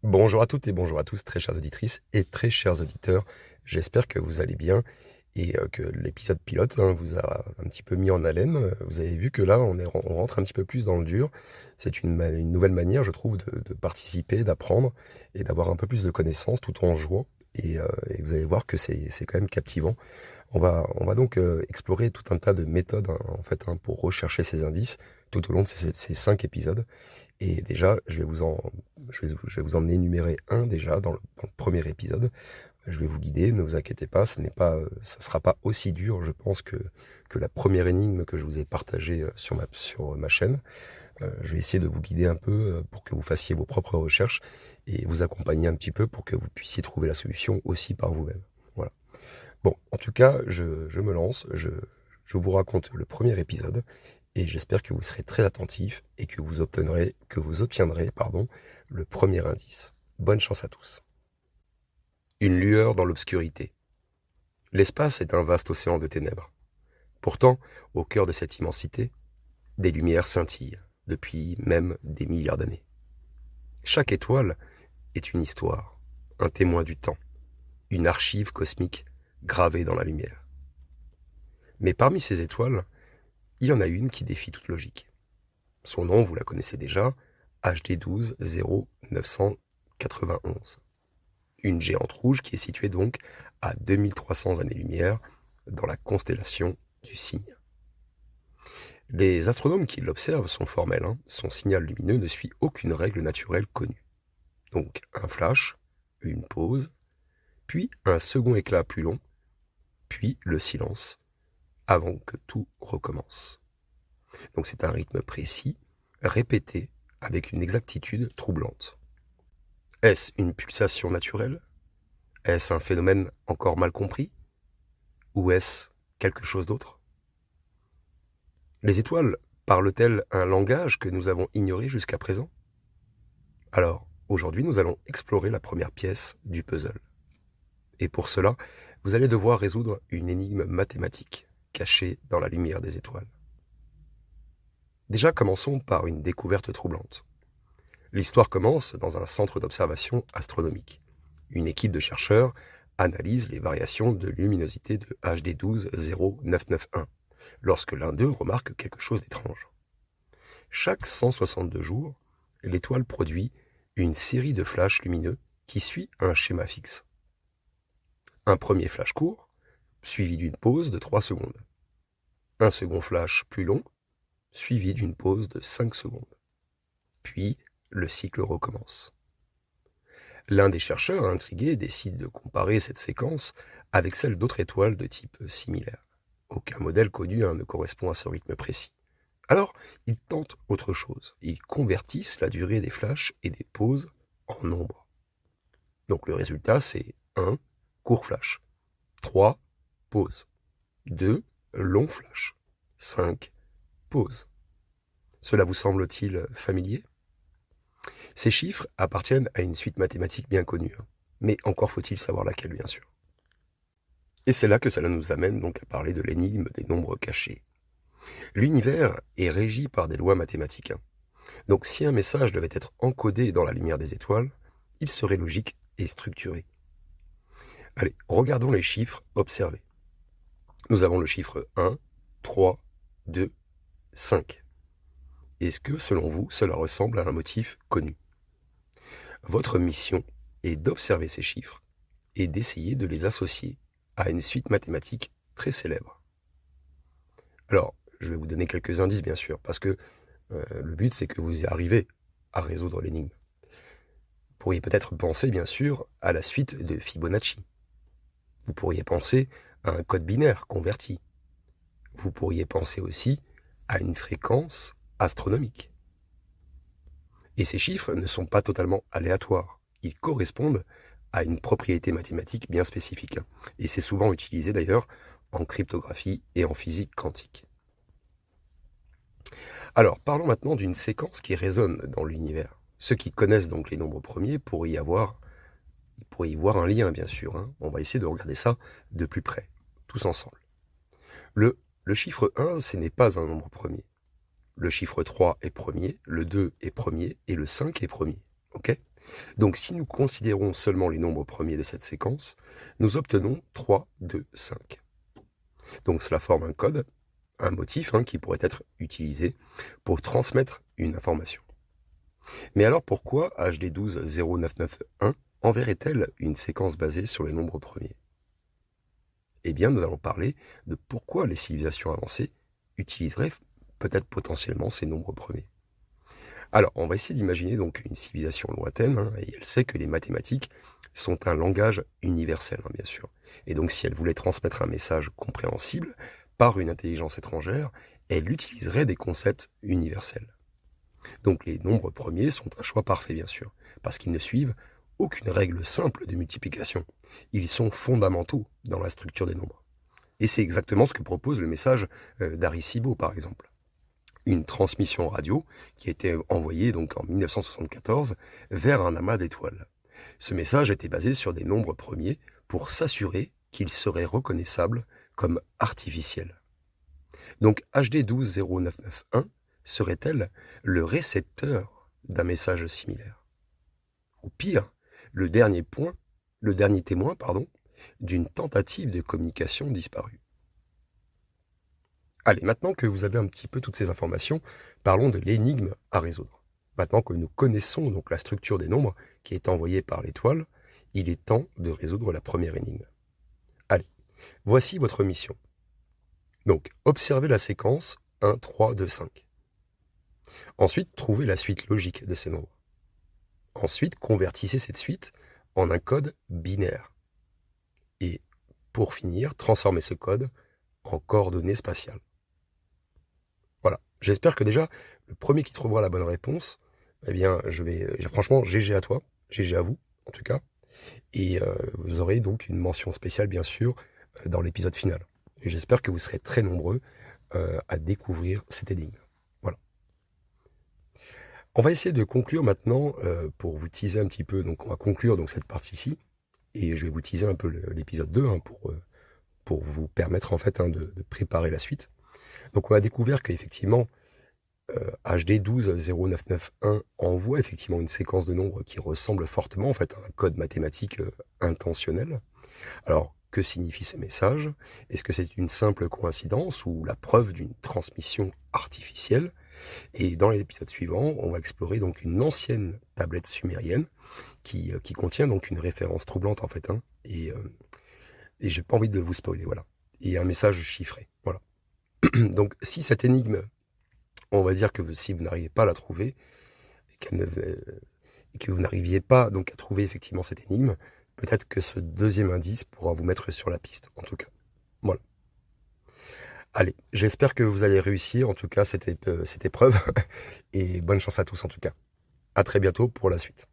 Bonjour à toutes et bonjour à tous, très chères auditrices et très chers auditeurs. J'espère que vous allez bien et que l'épisode pilote vous a un petit peu mis en haleine. Vous avez vu que là, on rentre un petit peu plus dans le dur. C'est une nouvelle manière, je trouve, de participer, d'apprendre et d'avoir un peu plus de connaissances tout en jouant. Et vous allez voir que c'est quand même captivant. On va donc explorer tout un tas de méthodes pour rechercher ces indices tout au long de ces 5 épisodes. Et déjà, je vais vous en énumérer un déjà dans le premier épisode. Je vais vous guider, ne vous inquiétez pas, ça sera pas aussi dur, je pense, que la première énigme que je vous ai partagée sur ma chaîne. Je vais essayer de vous guider un peu pour que vous fassiez vos propres recherches et vous accompagner un petit peu pour que vous puissiez trouver la solution aussi par vous-même. Voilà. Bon, en tout cas, je me lance, je vous raconte le premier épisode et j'espère que vous serez très attentifs et que vous obtiendrez, pardon, le premier indice. Bonne chance à tous. Une lueur dans l'obscurité. L'espace est un vaste océan de ténèbres. Pourtant, au cœur de cette immensité, des lumières scintillent, depuis même des milliards d'années. Chaque étoile est une histoire, un témoin du temps, une archive cosmique gravée dans la lumière. Mais parmi ces étoiles, il y en a une qui défie toute logique. Son nom, vous la connaissez déjà, HD 12 0991. Une géante rouge qui est située donc à 2300 années-lumière dans la constellation du Cygne. Les astronomes qui l'observent sont formels, son signal lumineux ne suit aucune règle naturelle connue. Donc un flash, une pause, puis un second éclat plus long, puis le silence, avant que tout recommence. Donc c'est un rythme précis, répété avec une exactitude troublante. Est-ce une pulsation naturelle? Est-ce un phénomène encore mal compris? Ou est-ce quelque chose d'autre? Les étoiles parlent-elles un langage que nous avons ignoré jusqu'à présent? Alors, aujourd'hui, nous allons explorer la première pièce du puzzle. Et pour cela, vous allez devoir résoudre une énigme mathématique cachée dans la lumière des étoiles. Déjà, commençons par une découverte troublante. L'histoire commence dans un centre d'observation astronomique. Une équipe de chercheurs analyse les variations de luminosité de HD 12 0991 lorsque l'un d'eux remarque quelque chose d'étrange. Chaque 162 jours, l'étoile produit une série de flashs lumineux qui suit un schéma fixe. Un premier flash court, suivi d'une pause de 3 secondes. Un second flash plus long, suivi d'une pause de 5 secondes. Puis, le cycle recommence. L'un des chercheurs intrigués décide de comparer cette séquence avec celle d'autres étoiles de type similaire. Aucun modèle connu ne correspond à ce rythme précis. Alors, ils tentent autre chose. Ils convertissent la durée des flashs et des pauses en nombres. Donc le résultat, c'est 1, court flash, 3, pause, 2, long flash, 5, pause. Cela vous semble-t-il familier? Ces chiffres appartiennent à une suite mathématique bien connue, mais encore faut-il savoir laquelle, bien sûr. Et c'est là que cela nous amène donc à parler de l'énigme des nombres cachés. L'univers est régi par des lois mathématiques. Donc si un message devait être encodé dans la lumière des étoiles, il serait logique et structuré. Allez, regardons les chiffres observés. Nous avons le chiffre 1, 3, 2, 5. Est-ce que, selon vous, cela ressemble à un motif connu? Votre mission est d'observer ces chiffres et d'essayer de les associer à une suite mathématique très célèbre. Alors, je vais vous donner quelques indices, bien sûr, parce que le but, c'est que vous y arrivez à résoudre l'énigme. Vous pourriez peut-être penser, bien sûr, à la suite de Fibonacci. Vous pourriez penser à un code binaire converti. Vous pourriez penser aussi à une fréquence astronomique. Et ces chiffres ne sont pas totalement aléatoires. Ils correspondent à une propriété mathématique bien spécifique. Et c'est souvent utilisé d'ailleurs en cryptographie et en physique quantique. Alors, parlons maintenant d'une séquence qui résonne dans l'univers. Ceux qui connaissent donc les nombres premiers pourraient y voir un lien, bien sûr. On va essayer de regarder ça de plus près, tous ensemble. Le chiffre 1, ce n'est pas un nombre premier. Le chiffre 3 est premier, le 2 est premier et le 5 est premier. Ok ? Donc si nous considérons seulement les nombres premiers de cette séquence, nous obtenons 3, 2, 5. Donc cela forme un code, un motif qui pourrait être utilisé pour transmettre une information. Mais alors pourquoi HD12 0991 enverrait-elle une séquence basée sur les nombres premiers? Eh bien, nous allons parler de pourquoi les civilisations avancées utiliseraient peut-être potentiellement ces nombres premiers. Alors, on va essayer d'imaginer donc une civilisation lointaine, et elle sait que les mathématiques sont un langage universel, bien sûr. Et donc, si elle voulait transmettre un message compréhensible par une intelligence étrangère, elle utiliserait des concepts universels. Donc, les nombres premiers sont un choix parfait, bien sûr, parce qu'ils ne suivent aucune règle simple de multiplication. Ils sont fondamentaux dans la structure des nombres. Et c'est exactement ce que propose le message d'Arecibo, par exemple. Une transmission radio qui a été envoyée donc en 1974 vers un amas d'étoiles. Ce message était basé sur des nombres premiers pour s'assurer qu'ils seraient reconnaissables comme artificiels. Donc HD12 0991 serait-elle le récepteur d'un message similaire? Ou pire, le dernier témoin, d'une tentative de communication disparue. Allez, maintenant que vous avez un petit peu toutes ces informations, parlons de l'énigme à résoudre. Maintenant que nous connaissons donc la structure des nombres qui est envoyée par l'étoile, il est temps de résoudre la première énigme. Allez, voici votre mission. Donc, observez la séquence 1, 3, 2, 5. Ensuite, trouvez la suite logique de ces nombres. Ensuite, convertissez cette suite en un code binaire. Et pour finir, transformez ce code en coordonnées spatiales. Voilà, j'espère que déjà, le premier qui trouvera la bonne réponse, eh bien, franchement, GG à toi, GG à vous, en tout cas, et vous aurez donc une mention spéciale, bien sûr, dans l'épisode final. Et j'espère que vous serez très nombreux à découvrir cette énigme. Voilà. On va essayer de conclure maintenant, pour vous teaser un petit peu, donc on va conclure donc cette partie-ci, et je vais vous teaser un peu l'épisode 2 pour vous permettre en fait de préparer la suite. Donc on a découvert qu'effectivement HD12 0991 envoie effectivement une séquence de nombres qui ressemble fortement en fait à un code mathématique intentionnel. Alors que signifie ce message? Est-ce que c'est une simple coïncidence ou la preuve d'une transmission artificielle? Et dans l'épisode suivant, on va explorer donc une ancienne tablette sumérienne qui contient donc une référence troublante en fait, et j'ai pas envie de vous spoiler, voilà. Et un message chiffré, voilà. Donc si cette énigme, on va dire que si vous n'arrivez pas à la trouver, et que vous n'arriviez pas donc à trouver effectivement cette énigme, peut-être que ce deuxième indice pourra vous mettre sur la piste, en tout cas. Voilà. Allez, j'espère que vous allez réussir, en tout cas, cette épreuve, et bonne chance à tous, en tout cas. À très bientôt pour la suite.